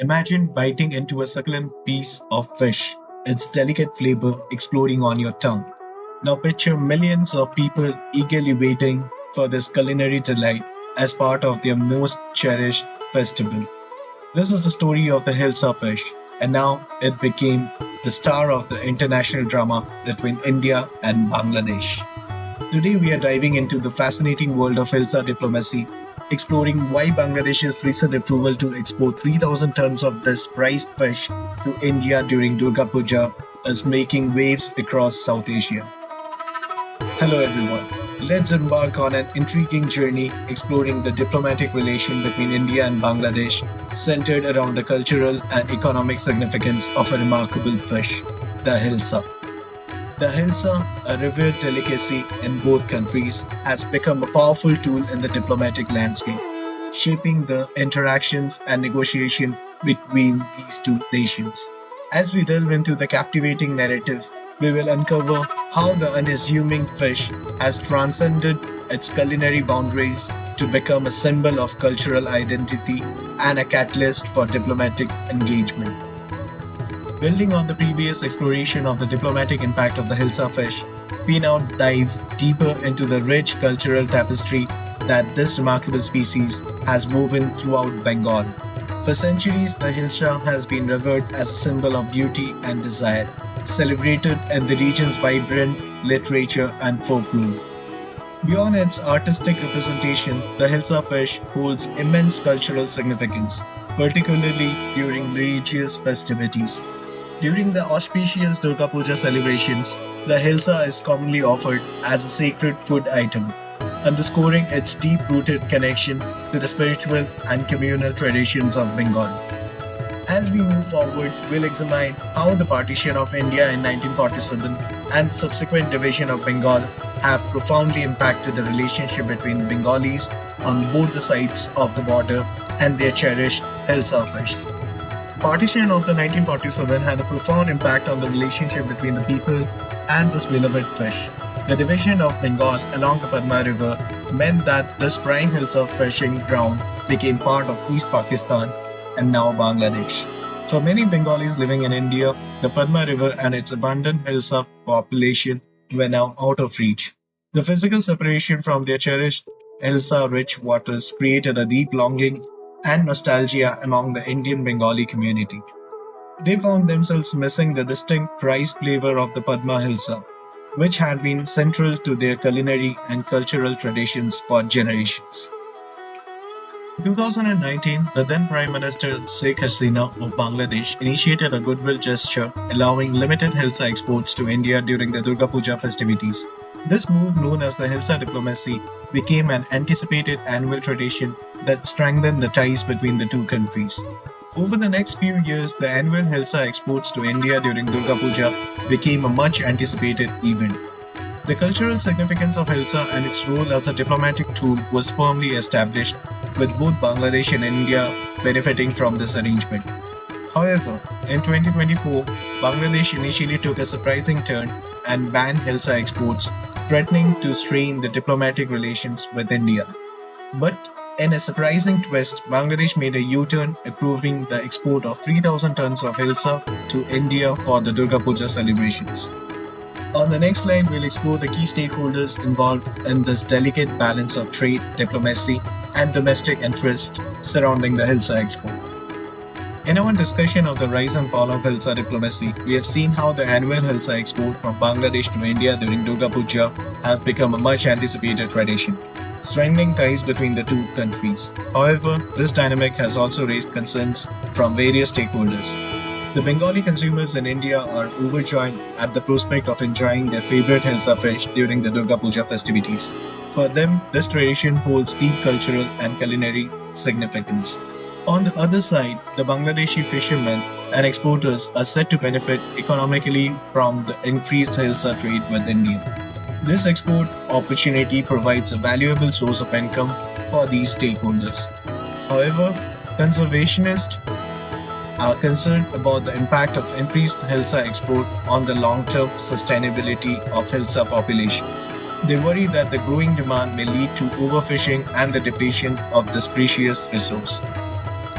Imagine biting into a succulent piece of fish, its delicate flavor exploding on your tongue. Now picture millions of people eagerly waiting for this culinary delight as part of their most cherished festival. This is the story of the Hilsa fish, and now it became the star of the international drama between India and Bangladesh. Today, we are diving into the fascinating world of Hilsa diplomacy, exploring why Bangladesh's recent approval to export 3,000 tons of this prized fish to India during Durga Puja is making waves across South Asia. Hello, everyone. Let's embark on an intriguing journey exploring the diplomatic relation between India and Bangladesh, centered around the cultural and economic significance of a remarkable fish, the Hilsa. The Hilsa, a revered delicacy in both countries, has become a powerful tool in the diplomatic landscape, shaping the interactions and negotiation between these two nations. As we delve into the captivating narrative, we will uncover how the unassuming fish has transcended its culinary boundaries to become a symbol of cultural identity and a catalyst for diplomatic engagement. Building on the previous exploration of the diplomatic impact of the Hilsa fish, we now dive deeper into the rich cultural tapestry that this remarkable species has woven throughout Bengal. For centuries, the Hilsa has been revered as a symbol of beauty and desire, celebrated in the region's vibrant literature and folklore. Beyond its artistic representation, the Hilsa fish holds immense cultural significance, particularly during religious festivities. During the auspicious Durga Puja celebrations, the hilsa is commonly offered as a sacred food item, underscoring its deep rooted connection to the spiritual and communal traditions of Bengal. As we move forward, we'll examine how the partition of India in 1947 and the subsequent division of Bengal have profoundly impacted the relationship between Bengalis on both the sides of the border and their cherished hilsa fish. Partition of the 1947 had a profound impact on the relationship between the people and this beloved fish. The division of Bengal along the Padma River meant that this prime hilsa fishing ground became part of East Pakistan and now Bangladesh. For many Bengalis living in India, the Padma River and its abundant hilsa population were now out of reach. The physical separation from their cherished hilsa rich waters created a deep longing and nostalgia among the Indian Bengali community. They found themselves missing the distinct rice flavor of the Padma Hilsa, which had been central to their culinary and cultural traditions for generations. In 2019, the then Prime Minister Sheikh Hasina of Bangladesh initiated a goodwill gesture allowing limited Hilsa exports to India during the Durga Puja festivities. This move, known as the Hilsa diplomacy, became an anticipated annual tradition that strengthened the ties between the two countries. Over the next few years, the annual Hilsa exports to India during Durga Puja became a much anticipated event. The cultural significance of Hilsa and its role as a diplomatic tool was firmly established, with both Bangladesh and India benefiting from this arrangement. However, in 2024, Bangladesh initially took a surprising turn and banned Hilsa exports, threatening to strain the diplomatic relations with India. But in a surprising twist, Bangladesh made a U-turn, approving the export of 3,000 tons of Hilsa to India for the Durga Puja celebrations. On the next slide, we'll explore the key stakeholders involved in this delicate balance of trade, diplomacy, and domestic interest surrounding the Hilsa export. In our discussion of the rise and fall of Hilsa diplomacy, we have seen how the annual Hilsa export from Bangladesh to India during Durga Puja have become a much anticipated tradition, strengthening ties between the two countries. However, this dynamic has also raised concerns from various stakeholders. The Bengali consumers in India are overjoyed at the prospect of enjoying their favorite Hilsa fish during the Durga Puja festivities. For them, this tradition holds deep cultural and culinary significance. On the other side, the Bangladeshi fishermen and exporters are said to benefit economically from the increased Hilsa trade with India. This export opportunity provides a valuable source of income for these stakeholders. However, conservationists are concerned about the impact of increased Hilsa export on the long-term sustainability of Hilsa population. They worry that the growing demand may lead to overfishing and the depletion of this precious resource.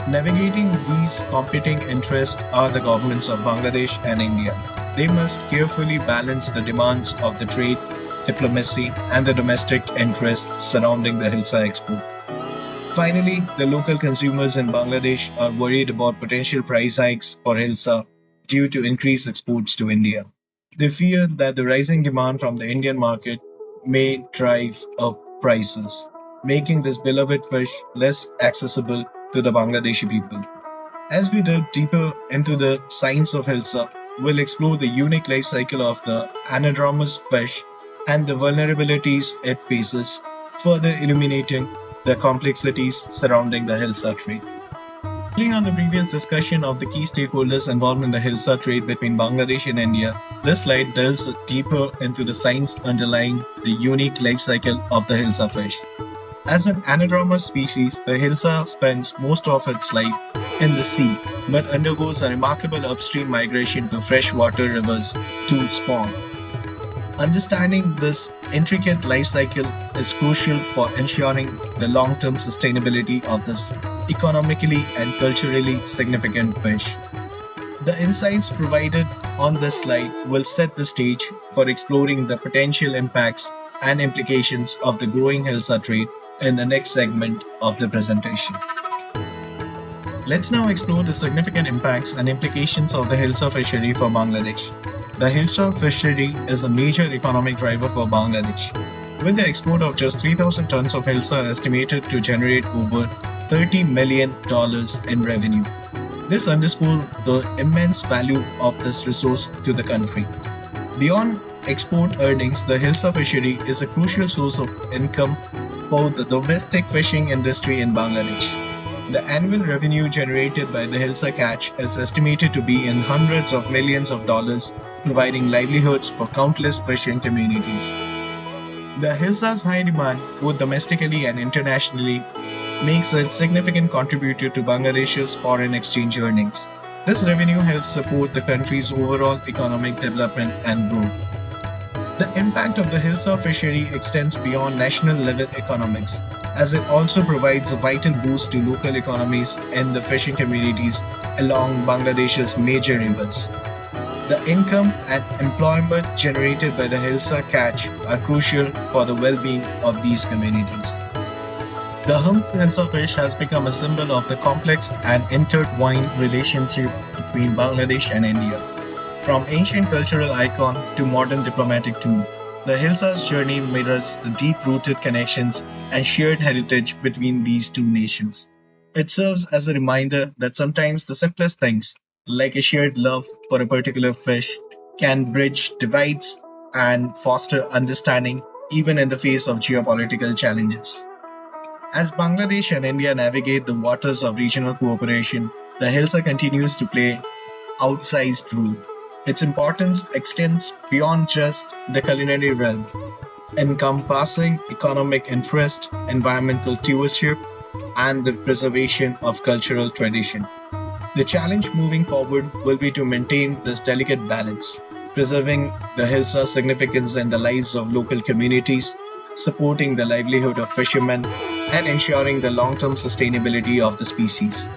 Navigating these competing interests are the governments of Bangladesh and India. They must carefully balance the demands of the trade, diplomacy, and the domestic interests surrounding the Hilsa export. Finally, the local consumers in Bangladesh are worried about potential price hikes for Hilsa due to increased exports to India. They fear that the rising demand from the Indian market may drive up prices, making this beloved fish less accessible to the Bangladeshi people. As we delve deeper into the science of Hilsa, we'll explore the unique life cycle of the anadromous fish and the vulnerabilities it faces, further illuminating the complexities surrounding the Hilsa trade. Building on the previous discussion of the key stakeholders involved in the Hilsa trade between Bangladesh and India, this slide delves deeper into the science underlying the unique life cycle of the Hilsa fish. As an anadromous species, the Hilsa spends most of its life in the sea, but undergoes a remarkable upstream migration to freshwater rivers to spawn. Understanding this intricate life cycle is crucial for ensuring the long-term sustainability of this economically and culturally significant fish. The insights provided on this slide will set the stage for exploring the potential impacts and implications of the growing Hilsa trade in the next segment of the presentation. Let's now explore the significant impacts and implications of the Hilsa fishery for Bangladesh. The Hilsa fishery is a major economic driver for Bangladesh, with the export of just 3,000 tons of Hilsa estimated to generate over $30 million in revenue. This underscores the immense value of this resource to the country. Beyond export earnings, the Hilsa fishery is a crucial source of income for the domestic fishing industry in Bangladesh. The annual revenue generated by the Hilsa catch is estimated to be in hundreds of millions of dollars, providing livelihoods for countless fishing communities. The Hilsa's high demand, both domestically and internationally, makes it a significant contributor to Bangladesh's foreign exchange earnings. This revenue helps support the country's overall economic development and growth. The impact of the Hilsa fishery extends beyond national level economics, as it also provides a vital boost to local economies and the fishing communities along Bangladesh's major rivers. The income and employment generated by the Hilsa catch are crucial for the well-being of these communities. The Hilsa fish has become a symbol of the complex and intertwined relationship between Bangladesh and India. From ancient cultural icon to modern diplomatic tool, the Hilsa's journey mirrors the deep-rooted connections and shared heritage between these two nations. It serves as a reminder that sometimes the simplest things, like a shared love for a particular fish, can bridge divides and foster understanding even in the face of geopolitical challenges. As Bangladesh and India navigate the waters of regional cooperation, the Hilsa continues to play outsized role. Its importance extends beyond just the culinary realm, encompassing economic interest, environmental stewardship, and the preservation of cultural tradition. The challenge moving forward will be to maintain this delicate balance, preserving the Hilsa's significance in the lives of local communities, supporting the livelihood of fishermen, and ensuring the long-term sustainability of the species.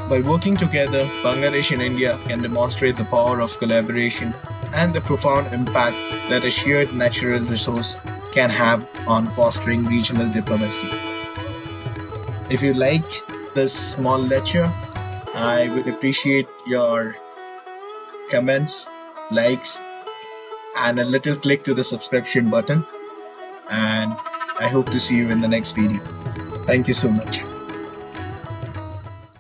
By working together, Bangladesh and India can demonstrate the power of collaboration and the profound impact that a shared natural resource can have on fostering regional diplomacy. If you like this small lecture, I would appreciate your comments, likes, and a little click to the subscription button. And I hope to see you in the next video. Thank you so much.